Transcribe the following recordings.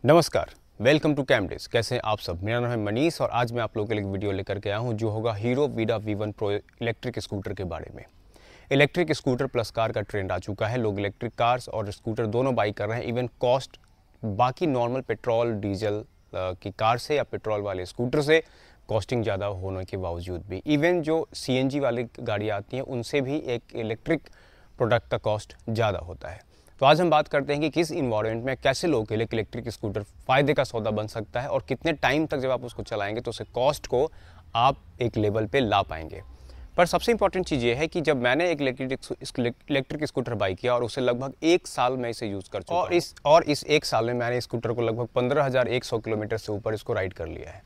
नमस्कार, welcome to कैमडेज। कैसे हैं आप सब? मेरा नाम है मनीष और आज मैं आप लोगों के लिए एक वीडियो लेकर के आया हूं जो होगा hero Vida V1 pro electric scooter के बारे में। इलेक्ट्रिक स्कूटर प्लस कार का ट्रेंड आ चुका है। लोग इलेक्ट्रिक कार्स और स्कूटर दोनों बाई कर रहे हैं। इवन कॉस्ट बाकी नॉर्मल पेट्रोल डीजल की कार से या पेट्रोल वाले स्कूटर से कॉस्टिंग ज़्यादा होने के बावजूद भी इवन जो CNG वाली गाड़ियाँ आती हैं उनसे भी एक इलेक्ट्रिक प्रोडक्ट का कॉस्ट ज़्यादा होता है। तो आज हम बात करते हैं कि किस इन्वायरमेंट में कैसे लोगों के लिए इलेक्ट्रिक स्कूटर फ़ायदे का सौदा बन सकता है और कितने टाइम तक जब आप उसको चलाएंगे तो उससे कॉस्ट को आप एक लेवल पे ला पाएंगे। पर सबसे इंपॉर्टेंट चीज़ ये है कि जब मैंने एक इलेक्ट्रिक स्कूटर बाई किया और उसे लगभग 1 साल में इसे यूज़ कर चुका और इस 1 साल में मैंने स्कूटर को लगभग 15,100 किलोमीटर से ऊपर इसको राइड कर लिया है।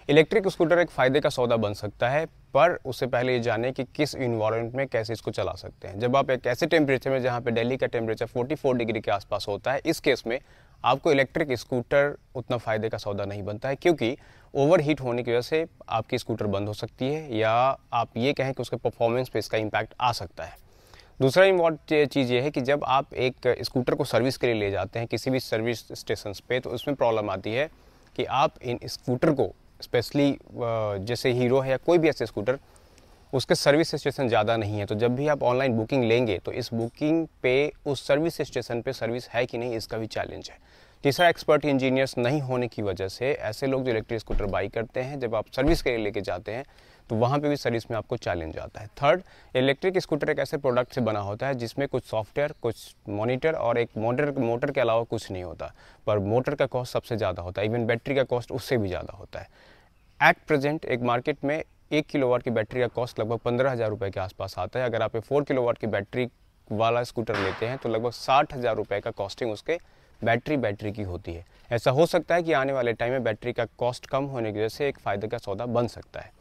इलेक्ट्रिक स्कूटर एक फ़ायदे का सौदा बन सकता है, पर उससे पहले ये जाने कि किस इन्वायरमेंट में कैसे इसको चला सकते हैं। जब आप एक ऐसे टेम्परेचर में जहाँ पे दिल्ली का टेम्परेचर 44 डिग्री के आसपास होता है, इस केस में आपको इलेक्ट्रिक स्कूटर उतना फ़ायदे का सौदा नहीं बनता है, क्योंकि ओवर हीट होने की वजह से आपकी स्कूटर बंद हो सकती है या आप ये कहें कि उसके परफॉर्मेंस पे इसका इम्पैक्ट आ सकता है। दूसरा इम्पॉर्टेंट चीज़ ये है कि जब आप एक स्कूटर को सर्विस के लिए ले जाते हैं किसी भी सर्विस स्टेशन पे, तो उसमें प्रॉब्लम आती है कि आप इन स्कूटर को स्पेशली जैसे हीरो है या कोई भी ऐसे स्कूटर, उसके सर्विस स्टेशन ज़्यादा नहीं है। तो जब भी आप ऑनलाइन बुकिंग लेंगे तो इस बुकिंग पे उस सर्विस स्टेशन पे सर्विस है कि नहीं, इसका भी चैलेंज है। तीसरा, एक्सपर्ट इंजीनियर्स नहीं होने की वजह से ऐसे लोग जो इलेक्ट्रिक स्कूटर बाई करते हैं, जब आप सर्विस के लिए लेके जाते हैं तो वहाँ पे भी सर्विस में आपको चैलेंज आता है। थर्ड, इलेक्ट्रिक स्कूटर एक ऐसे प्रोडक्ट से बना होता है जिसमें कुछ सॉफ्टवेयर, कुछ मॉनिटर और एक मोटर के अलावा कुछ नहीं होता, पर मोटर का कॉस्ट सबसे ज़्यादा होता है। इवन बैटरी का कॉस्ट उससे भी ज़्यादा होता है। एट प्रेजेंट एक मार्केट में 1 किलोवाट की बैटरी का कॉस्ट लगभग 15,000 रुपये के आसपास आता है। अगर आप 4 किलोवाट की बैटरी वाला स्कूटर लेते हैं तो लगभग 60,000 रुपये का कॉस्टिंग उसके बैटरी की होती है। ऐसा हो सकता है कि आने वाले टाइम में बैटरी का कॉस्ट कम होने की वजह से एक फ़ायदे का सौदा बन सकता है।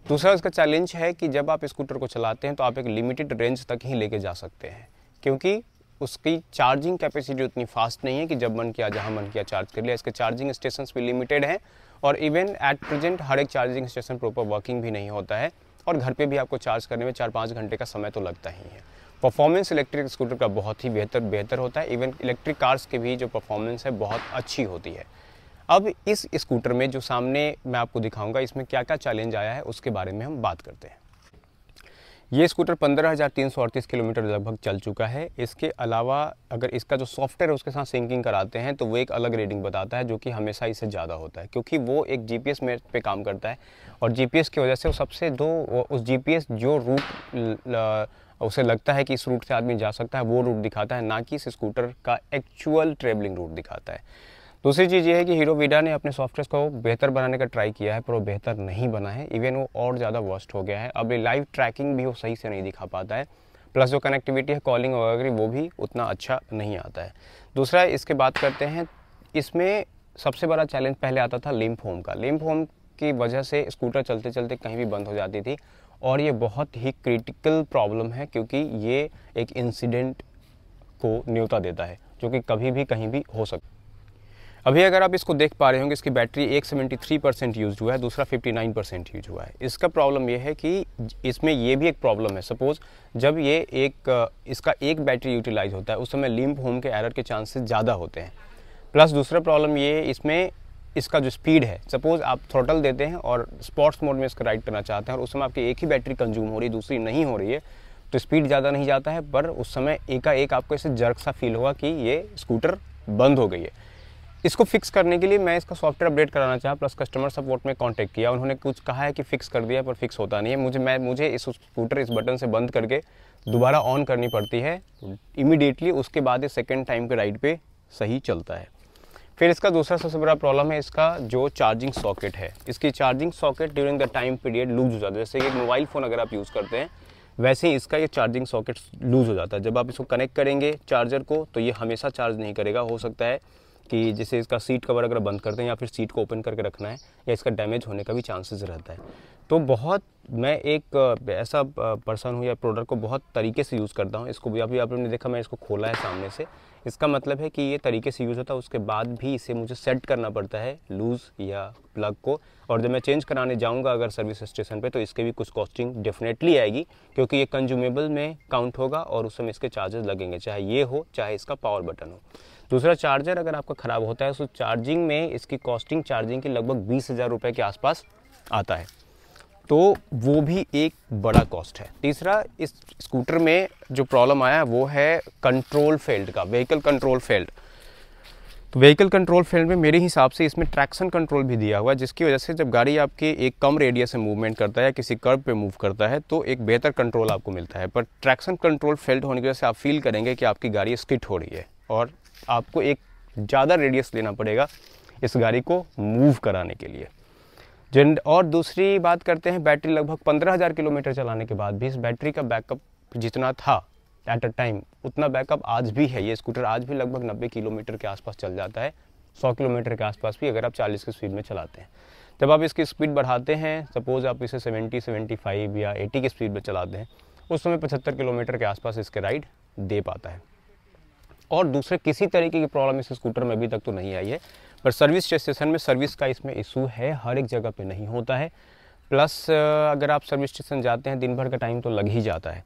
दूसरा इसका चैलेंज है कि जब आप स्कूटर को चलाते हैं तो आप एक लिमिटेड रेंज तक ही लेके जा सकते हैं, क्योंकि उसकी चार्जिंग कैपेसिटी उतनी फास्ट नहीं है कि जब मन किया जहाँ मन किया चार्ज कर लिया। इसके चार्जिंग स्टेशंस भी लिमिटेड हैं और इवन एट प्रेजेंट हर एक चार्जिंग स्टेशन प्रॉपर वर्किंग भी नहीं होता है और घर पे भी आपको चार्ज करने में 4-5 घंटे का समय तो लगता ही है। परफॉर्मेंस इलेक्ट्रिक स्कूटर का बहुत ही बेहतर होता है। इवन इलेक्ट्रिक कार्स की भी जो परफॉर्मेंस है बहुत अच्छी होती है। अब इस स्कूटर में जो सामने मैं आपको दिखाऊंगा, इसमें क्या क्या चैलेंज आया है उसके बारे में हम बात करते हैं। ये स्कूटर 15,338 किलोमीटर लगभग चल चुका है। इसके अलावा अगर इसका जो सॉफ्टवेयर है उसके साथ सिंकिंग कराते हैं तो वो एक अलग रीडिंग बताता है, जो कि हमेशा इससे ज़्यादा होता है, क्योंकि वो एक GPS में पे काम करता है और GPS की वजह से उस GPS जो रूट उसे लगता है कि इस रूट से आदमी जा सकता है वो रूट दिखाता है, ना कि इस स्कूटर का एक्चुअल ट्रेवलिंग रूट दिखाता है। दूसरी चीज़ ये है कि हीरो वीडा ने अपने सॉफ्टवेयर को बेहतर बनाने का ट्राई किया है, पर वो बेहतर नहीं बना है। इवन वो और ज़्यादा वर्स्ट हो गया है। अब ये लाइव ट्रैकिंग भी वो सही से नहीं दिखा पाता है, प्लस जो कनेक्टिविटी है कॉलिंग वगैरह वो भी उतना अच्छा नहीं आता है। दूसरा, इसके बात करते हैं, इसमें सबसे बड़ा चैलेंज पहले आता था लिम्प होम का। लिम्प होम की वजह से स्कूटर चलते चलते कहीं भी बंद हो जाती थी और ये बहुत ही क्रिटिकल प्रॉब्लम है, क्योंकि ये एक इंसिडेंट को न्योता देता है जो कि कभी भी कहीं भी हो सकता है। अभी अगर आप इसको देख पा रहे होंगे, इसकी बैटरी एक 73% यूज़ हुआ है, दूसरा 59% यूज हुआ है। इसका प्रॉब्लम ये है कि इसमें ये भी एक प्रॉब्लम है। सपोज़ जब ये इसका एक बैटरी यूटिलाइज होता है उस समय लिम्प होम के एरर के चांसेस ज़्यादा होते हैं। प्लस दूसरा प्रॉब्लम ये इसमें इसका जो स्पीड है, सपोज़ आप थ्रोटल देते हैं और स्पोर्ट्स मोड में इसका राइड करना चाहते हैं और उस समय आपकी एक ही बैटरी कंज्यूम हो रही है, दूसरी नहीं हो रही है, तो स्पीड ज़्यादा नहीं जाता है, पर उस समय एकाएक आपको ऐसे जर्क सा फील होगा कि ये स्कूटर बंद हो गई है। इसको फिक्स करने के लिए मैं इसका सॉफ्टवेयर अपडेट कराना चाहा, प्लस कस्टमर सपोर्ट में कांटेक्ट किया। उन्होंने कुछ कहा है कि फ़िक्स कर दिया, पर फिक्स होता नहीं है। मुझे इस स्कूटर इस बटन से बंद करके दोबारा ऑन करनी पड़ती है इमीडिएटली, उसके बाद ये सेकेंड टाइम के राइड पे सही चलता है। फिर इसका दूसरा सबसे बड़ा प्रॉब्लम है इसका जो चार्जिंग सॉकेट है। इसकी charging socket during the time period loose हो जाता है। जैसे कि एक मोबाइल फ़ोन अगर आप यूज़ करते हैं, वैसे ही इसका ये चार्जिंग सॉकेट लूज़ हो जाता है। जब आप इसको कनेक्ट करेंगे चार्जर को तो ये हमेशा चार्ज नहीं करेगा। हो सकता है कि जैसे इसका सीट कवर अगर बंद करते हैं या फिर सीट को ओपन करके रखना है, या इसका डैमेज होने का भी चांसेस रहता है। तो मैं एक ऐसा पर्सन हूँ या प्रोडक्ट को बहुत तरीके से यूज़ करता हूँ। इसको भी अभी आपने देखा, मैं इसको खोला है सामने से। इसका मतलब है कि ये तरीके से यूज़ होता है, उसके बाद भी इसे मुझे सेट करना पड़ता है लूज़ या प्लग को, और जब मैं चेंज कराने जाऊँगा अगर सर्विस स्टेशन पे, तो इसके भी कुछ कॉस्टिंग डेफिनेटली आएगी, क्योंकि ये कंज्यूमेबल में काउंट होगा और उस समय इसके चार्जेस लगेंगे, चाहे ये हो चाहे इसका पावर बटन हो। दूसरा, चार्जर अगर आपका ख़राब होता है तो चार्जिंग में इसकी कॉस्टिंग चार्जिंग की लगभग 20,000 रुपये के आसपास आता है, तो वो भी एक बड़ा कॉस्ट है। तीसरा, इस स्कूटर में जो प्रॉब्लम आया है वो है कंट्रोल फेल्ड का, व्हीकल कंट्रोल फेल्ड। तो व्हीकल कंट्रोल फेल्ड में मेरे हिसाब से इसमें ट्रैक्शन कंट्रोल भी दिया हुआ है, जिसकी वजह से जब गाड़ी आपके एक कम रेडियस से मूवमेंट करता है, किसी कर्व पे मूव करता है, तो एक बेहतर कंट्रोल आपको मिलता है। पर ट्रैक्शन कंट्रोल फेल्ड होने की वजह से आप फील करेंगे कि आपकी गाड़ी स्किड हो रही है और आपको एक ज़्यादा रेडियस लेना पड़ेगा इस गाड़ी को मूव कराने के लिए। और दूसरी बात करते हैं, बैटरी लगभग 15,000 किलोमीटर चलाने के बाद भी इस बैटरी का बैकअप जितना था एट अ टाइम उतना बैकअप आज भी है। ये स्कूटर आज भी लगभग 90 किलोमीटर के आसपास चल जाता है, 100 किलोमीटर के आसपास भी, अगर आप 40 की स्पीड में चलाते हैं। जब आप इसकी स्पीड बढ़ाते हैं, सपोज़ आप इसे 70, 75 या 80 की स्पीड में चलाते हैं, उस समय 75 किलोमीटर के आसपास इसके राइड दे पाता है। और दूसरे किसी तरीके की प्रॉब्लम इस स्कूटर में अभी तक तो नहीं आई है, पर सर्विस स्टेशन में सर्विस का इसमें इशू है, हर एक जगह पे नहीं होता है। प्लस अगर आप सर्विस स्टेशन जाते हैं दिन भर का टाइम तो लग ही जाता है।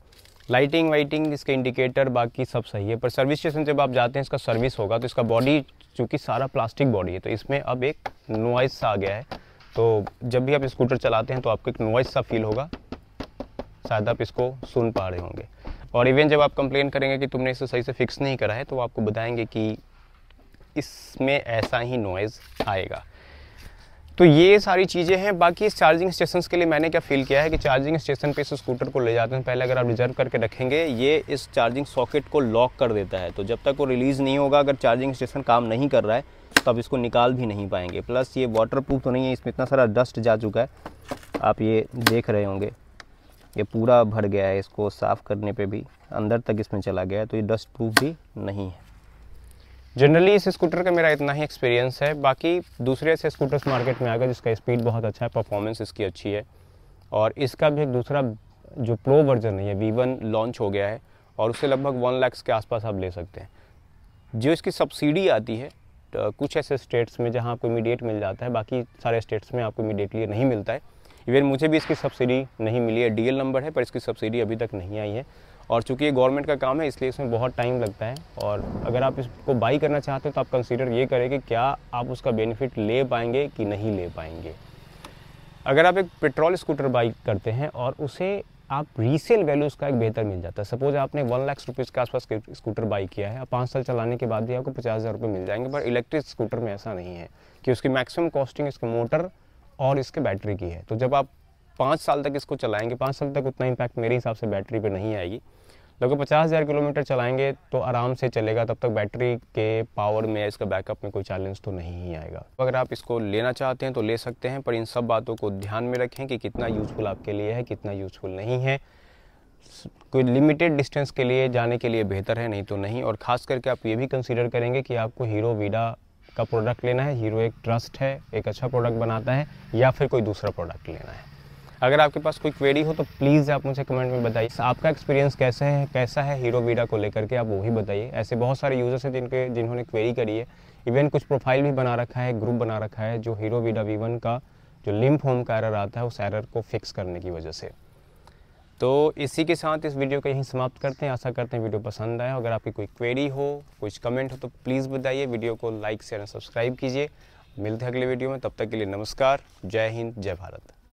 लाइटिंग वाइटिंग इसके इंडिकेटर बाकी सब सही है, पर सर्विस स्टेशन जब आप जाते हैं इसका सर्विस होगा तो इसका बॉडी चूँकि सारा प्लास्टिक बॉडी है तो इसमें अब एक नॉइज़ सा आ गया है। तो जब भी आप स्कूटर चलाते हैं तो आपको एक नॉइज़ सा फील होगा, शायद आप इसको सुन पा रहे होंगे। और इवन जब आप कंप्लेन करेंगे कि तुमने इसे सही से फिक्स नहीं करा है तो आपको बताएंगे कि इसमें ऐसा ही नॉइज़ आएगा। तो ये सारी चीज़ें हैं। बाकी इस चार्जिंग स्टेशंस के लिए मैंने क्या फ़ील किया है कि चार्जिंग स्टेशन पे इस स्कूटर को ले जाते हैं, पहले अगर आप रिजर्व करके रखेंगे ये इस चार्जिंग सॉकेट को लॉक कर देता है, तो जब तक वो रिलीज़ नहीं होगा, अगर चार्जिंग स्टेशन काम नहीं कर रहा है तो आप इसको निकाल भी नहीं पाएंगे। प्लस ये वाटर प्रूफ तो नहीं है, इसमें इतना सारा डस्ट जा चुका है, आप ये देख रहे होंगे, ये पूरा भर गया है, इसको साफ़ करने पे भी अंदर तक इसमें चला गया है, तो ये डस्ट प्रूफ भी नहीं है। जनरली इस स्कूटर का मेरा इतना ही एक्सपीरियंस है। बाकी दूसरे ऐसे स्कूटर्स मार्केट में आ गए जिसका स्पीड बहुत अच्छा है, परफॉर्मेंस इसकी अच्छी है, और इसका भी एक दूसरा जो प्रो वर्जन है ये V1 लॉन्च हो गया है और उससे लगभग 1 लाख के आसपास आप ले सकते हैं। जो इसकी सब्सिडी आती है तो कुछ ऐसे स्टेट्स में जहाँ आपको इमीडिएट मिल जाता है, बाकी सारे स्टेट्स में आपको इमीडिएटली नहीं मिलता है। इवन मुझे भी इसकी सब्सिडी नहीं मिली है, DL नंबर है पर इसकी सब्सिडी अभी तक नहीं आई है, और चूँकि ये गवर्नमेंट का काम है इसलिए इसमें बहुत टाइम लगता है। और अगर आप इसको बाई करना चाहते हो तो आप कंसीडर ये करें कि क्या आप उसका बेनिफिट ले पाएंगे कि नहीं ले पाएंगे। अगर आप एक पेट्रोल स्कूटर बाई करते हैं और उसे आप रीसेल वैल्यू उसका एक बेहतर मिल जाता है, सपोज आपने 1 लाख रुपीज़ के आसपास स्कूटर बाई किया है, 5 साल चलाने के बाद भी आपको 50,000 रुपये मिल जाएंगे, पर इलेक्ट्रिक स्कूटर में ऐसा नहीं है कि उसकी मैक्सिमम कॉस्टिंग इसके मोटर और इसके बैटरी की है। तो जब आप 5 साल तक इसको चलाएंगे, 5 साल तक उतना इम्पैक्ट मेरे हिसाब से बैटरी पे नहीं आएगी, लगभग 50,000 किलोमीटर चलाएंगे तो आराम से चलेगा, तब तक बैटरी के पावर में इसका बैकअप में कोई चैलेंज तो नहीं ही आएगा। अगर आप इसको लेना चाहते हैं तो ले सकते हैं, पर इन सब बातों को ध्यान में रखें कि कितना यूज़फुल आपके लिए है, कितना यूज़फुल नहीं है। कोई लिमिटेड डिस्टेंस के लिए जाने के लिए बेहतर है, नहीं तो नहीं। और ख़ास करके आप ये भी कंसीडर करेंगे कि आपको हीरो वीडा का प्रोडक्ट लेना है, हीरो एक ट्रस्ट है, एक अच्छा प्रोडक्ट बनाता है, या फिर कोई दूसरा प्रोडक्ट लेना है। अगर आपके पास कोई क्वेरी हो तो प्लीज़ आप मुझे कमेंट में बताइए, आपका एक्सपीरियंस कैसा है हीरो वीडा को लेकर के, आप वो ही बताइए। ऐसे बहुत सारे यूज़र्स हैं जिन्होंने क्वेरी करी है, इवन कुछ प्रोफाइल भी बना रखा है, ग्रुप बना रखा है, जो हीरो वीडा V1 का जो लिम्प होम का एरर आता है उस एरर को फिक्स करने की वजह से। तो इसी के साथ इस वीडियो को यहीं समाप्त करते हैं। आशा करते हैं वीडियो पसंद आया। अगर आपकी कोई क्वेरी हो, कुछ कमेंट हो तो प्लीज़ बताइए। वीडियो को लाइक शेयर और सब्सक्राइब कीजिए। मिलते हैं अगले वीडियो में, तब तक के लिए नमस्कार, जय हिंद, जय भारत।